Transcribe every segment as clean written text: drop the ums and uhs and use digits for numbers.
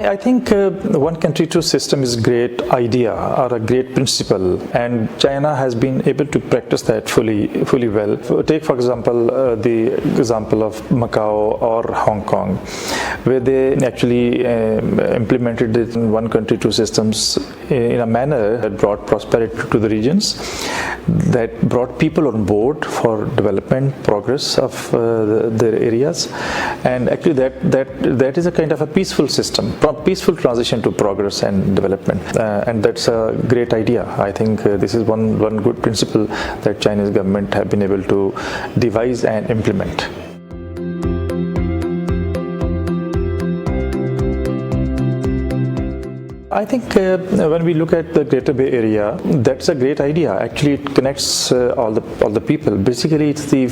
I think one country, two system is a great idea or a great principle, and China has been able to practice that fully well. Take for example the example of Mecca or Hong Kong, where they actually implemented it in one country, two systems in a manner that brought prosperity to the regions, that brought people on board for development, progress of their areas, and actually that is a kind of a peaceful system. Peaceful transition to progress and development, and that's a great idea. I think this is one good principle that Chinese government have been able to devise and implement. I think when we look at the Greater Bay Area, that's a great idea. Actually, it connects all the people. Basically, it's the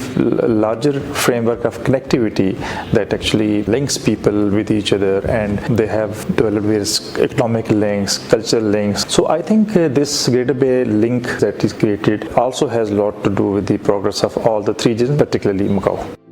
larger framework of connectivity that actually links people with each other, and they have developed various economic links, cultural links. So I think this Greater Bay link that is created also has a lot to do with the progress of all the three regions, particularly Mecca.